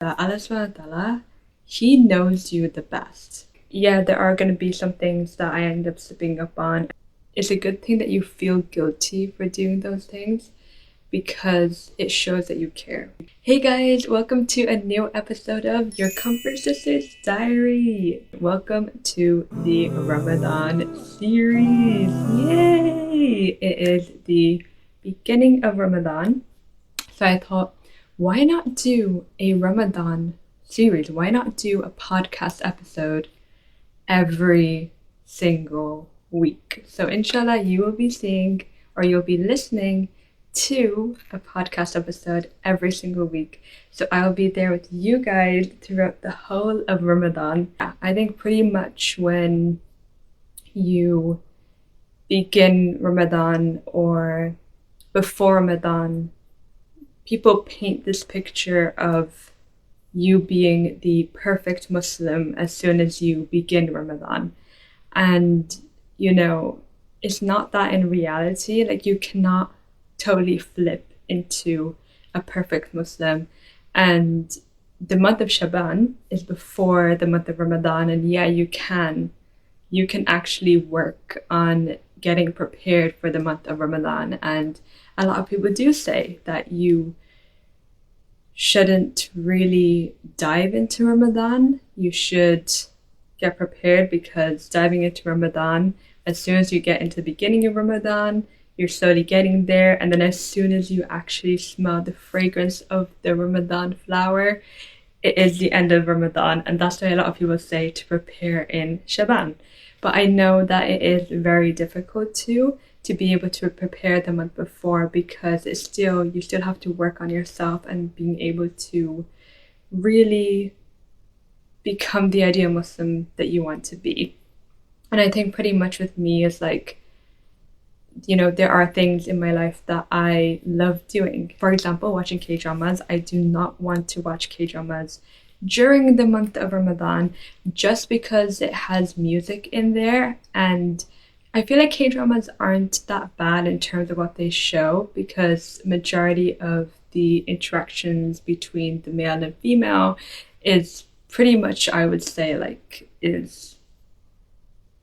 that Allah subhanahu wa ta'ala, He knows you the best. Yeah, there are going to be some things that I end up slipping up on. It's a good thing that you feel guilty for doing those things because it shows that you care. Hey guys, welcome to a new episode of Your Comfort Sisters Diary. Welcome to the Ramadan series. Yay! It is the beginning of Ramadan. So I thought, why not do a Ramadan series? Why not do a podcast episode every single week? So inshallah, you will be seeing or you'll be listening to a podcast episode every single week. So I'll be there with you guys throughout the whole of Ramadan. I think pretty much when you begin Ramadan or before Ramadan, people paint this picture of you being the perfect Muslim as soon as you begin Ramadan. And, it's not that in reality. Like, you cannot totally flip into a perfect Muslim. And the month of Shaban is before the month of Ramadan. And yeah, you can actually work on getting prepared for the month of Ramadan. And a lot of people do say that you shouldn't really dive into Ramadan. You should get prepared, because diving into Ramadan, as soon as you get into the beginning of Ramadan, you're slowly getting there. And then as soon as you actually smell the fragrance of the Ramadan flower, it is the end of Ramadan. And that's why a lot of people say to prepare in Shaban. But I know that it is very difficult to be able to prepare the month before, because you still have to work on yourself and being able to really become the ideal Muslim that you want to be. And I think pretty much with me is like, there are things in my life that I love doing. For example, watching K-dramas. I do not want to watch K-dramas during the month of Ramadan just because it has music in there. And I feel like K-dramas aren't that bad in terms of what they show, because majority of the interactions between the male and female is pretty much, I would say, like, is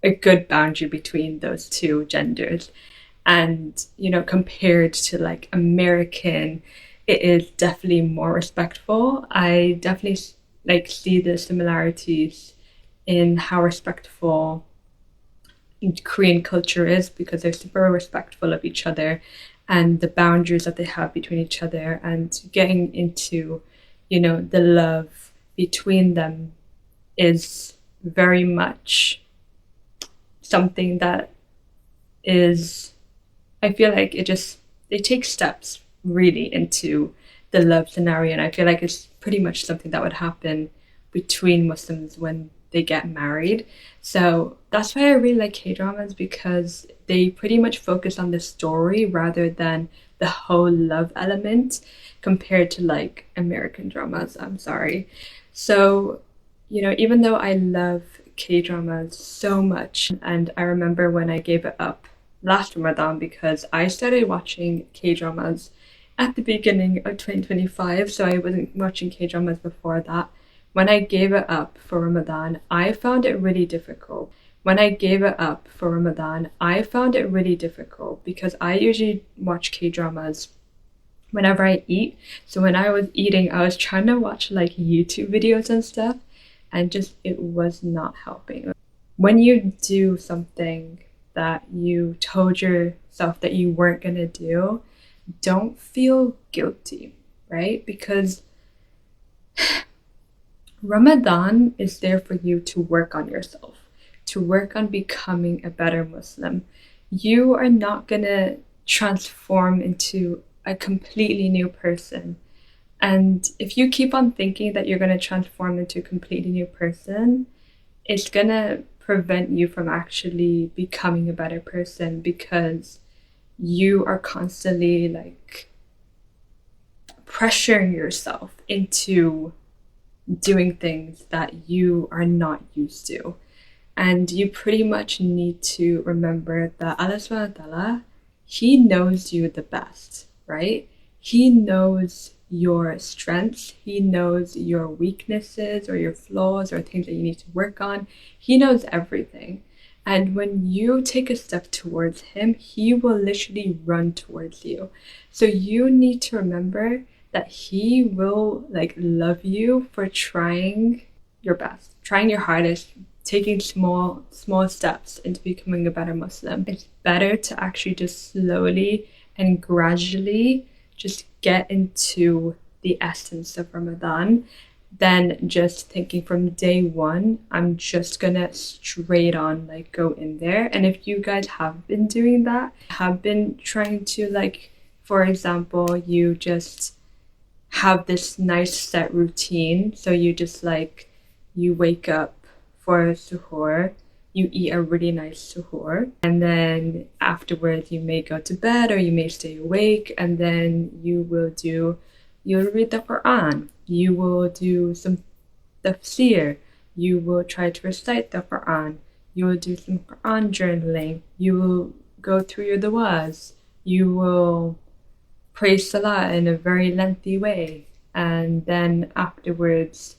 a good boundary between those two genders. And, compared to like American, it is definitely more respectful. I definitely see the similarities in how respectful Korean culture is, because they're super respectful of each other and the boundaries that they have between each other, and getting into, the love between them is very much something that is, I feel like they take steps really into the love scenario. And I feel like it's pretty much something that would happen between Muslims when they get married. So that's why I really like K-dramas, because they pretty much focus on the story rather than the whole love element, compared to like American dramas. I'm sorry. So, even though I love K-dramas so much, and I remember when I gave it up last Ramadan, because I started watching K-dramas at the beginning of 2025, so I wasn't watching K-dramas before that. When I gave it up for Ramadan, I found it really difficult. Because I usually watch K-dramas whenever I eat. So when I was eating, I was trying to watch like YouTube videos and stuff, and just it was not helping. When you do something that you told yourself that you weren't gonna do, don't feel guilty, right? Because Ramadan is there for you to work on yourself, to work on becoming a better Muslim. You are not gonna transform into a completely new person. And if you keep on thinking that you're gonna transform into a completely new person, it's gonna prevent you from actually becoming a better person, because you are constantly like pressuring yourself into doing things that you are not used to. And you pretty much need to remember that Allah subhanahu wa ta'ala, He knows you the best, right? He knows your strengths. He knows your weaknesses or your flaws or things that you need to work on. He knows everything. And when you take a step towards him, he will literally run towards you. So you need to remember that he will like love you for trying your best, trying your hardest, taking small steps into becoming a better Muslim. It's better to actually just slowly and gradually just get into the essence of Ramadan than just thinking from day one, I'm just gonna straight on like go in there. And if you guys have been doing that, have been trying to like, for example, you just have this nice set routine. So you just like, you wake up for suhoor, you eat a really nice suhoor, and then afterwards you may go to bed or you may stay awake, and then you'll read the Quran, you will do some tafsir, you will try to recite the Quran, you will do some Quran journaling, you will go through your du'as, you will pray salah in a very lengthy way, and then afterwards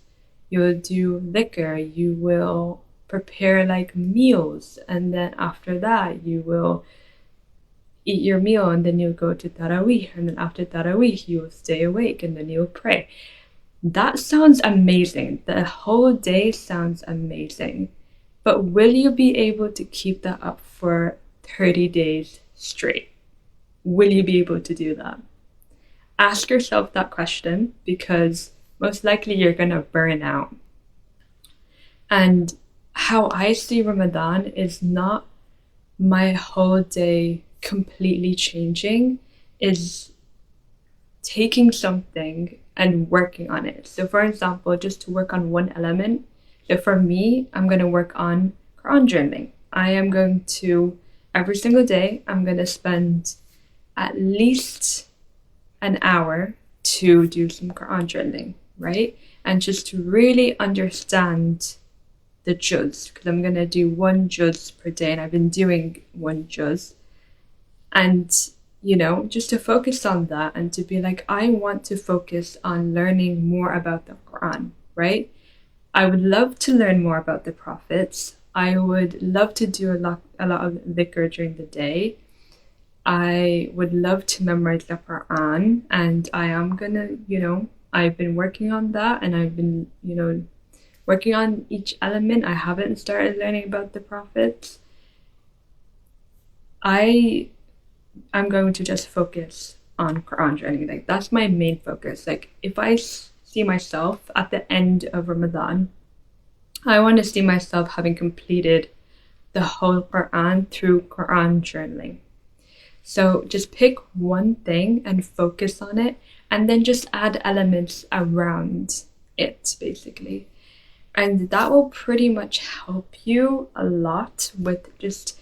you'll do dhikr, you will prepare like meals, and then after that you will eat your meal, and then you'll go to Taraweeh, and then after Taraweeh you will stay awake and then you'll pray. That sounds amazing. The whole day sounds amazing. But will you be able to keep that up for 30 days straight? Will you be able to do that? Ask yourself that question, because most likely you're going to burn out. And how I see Ramadan is not my whole day completely changing, is taking something and working on it. So for example, just to work on one element. So for me, I'm going to work on Quran journaling. I am going to, every single day, I'm going to spend at least an hour to do some Quran journaling, right? And just to really understand the juz, because I'm going to do one juz per day, and I've been doing one juz. And just to focus on that and to be like, I want to focus on learning more about the Quran, right? I would love to learn more about the prophets. I would love to do a lot of dhikr during the day. I would love to memorize the Quran, and I am gonna, I've been working on that, and I've been, working on each element. I haven't started learning about the prophets. I'm going to just focus on Quran journaling. Like, that's my main focus. Like, if I see myself at the end of Ramadan, I want to see myself having completed the whole Quran through Quran journaling. So just pick one thing and focus on it, and then just add elements around it, basically. And that will pretty much help you a lot with just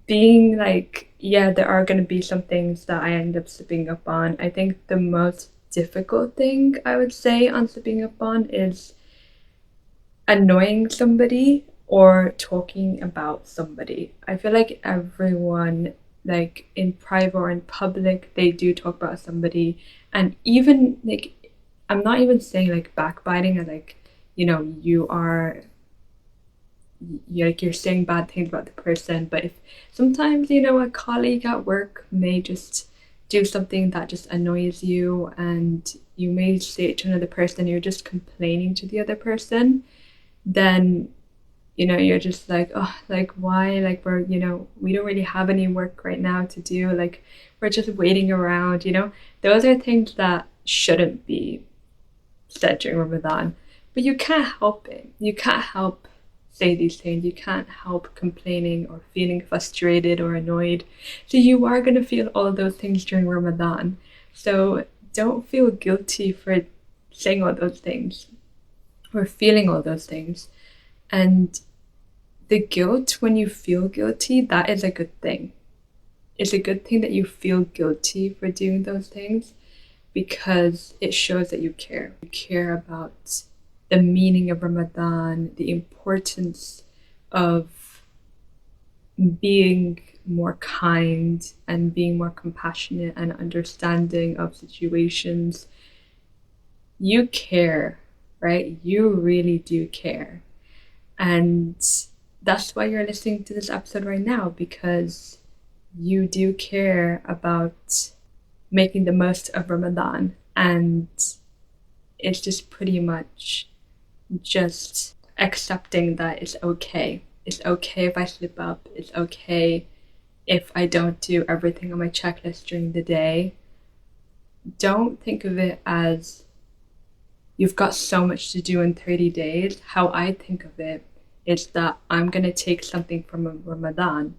being like, yeah, there are going to be some things that I end up slipping up on. I think the most difficult thing I would say on slipping up on is annoying somebody or talking about somebody. I feel like everyone, like in private or in public, they do talk about somebody. And even like, I'm not even saying like backbiting and like, you're saying bad things about the person, but if sometimes a colleague at work may just do something that just annoys you, and you may say it to another person, you're just complaining to the other person, then you're just like, oh, like why, like we're we don't really have any work right now to do, like we're just waiting around. Those are things that shouldn't be said during Ramadan, but you can't help it. You can't help say these things. You can't help complaining or feeling frustrated or annoyed. So you are going to feel all of those things during Ramadan. So don't feel guilty for saying all those things or feeling all those things. And the guilt, when you feel guilty, that is a good thing. It's a good thing that you feel guilty for doing those things, because it shows that you care. You care about the meaning of Ramadan, the importance of being more kind and being more compassionate and understanding of situations. You care, right? You really do care. And that's why you're listening to this episode right now, because you do care about making the most of Ramadan. And it's just pretty much just accepting that it's okay. It's okay if I slip up. It's okay if I don't do everything on my checklist during the day. Don't think of it as you've got so much to do in 30 days. How I think of it is that I'm going to take something from Ramadan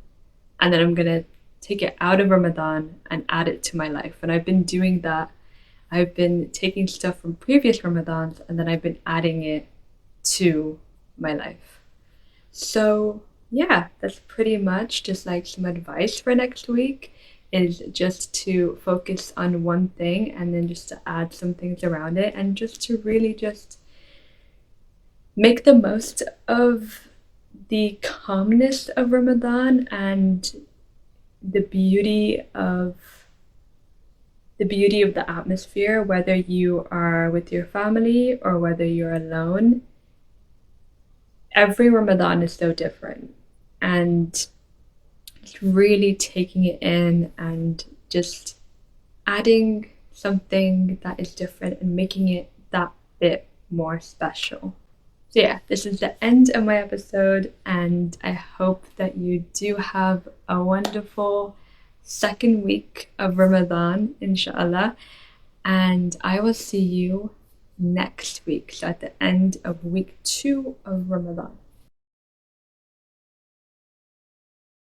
and then I'm going to take it out of Ramadan and add it to my life. And I've been doing that. I've been taking stuff from previous Ramadans and then I've been adding it to my life. So yeah, that's pretty much just like some advice for next week, is just to focus on one thing and then just to add some things around it and just to really just make the most of the calmness of Ramadan and the beauty of the atmosphere, whether you are with your family or whether you're alone. Every Ramadan is so different, and really taking it in and just adding something that is different and making it that bit more special. So yeah, this is the end of my episode, and I hope that you do have a wonderful second week of Ramadan, inshallah, and I will see you next week, so at the end of week 2 of Ramadan.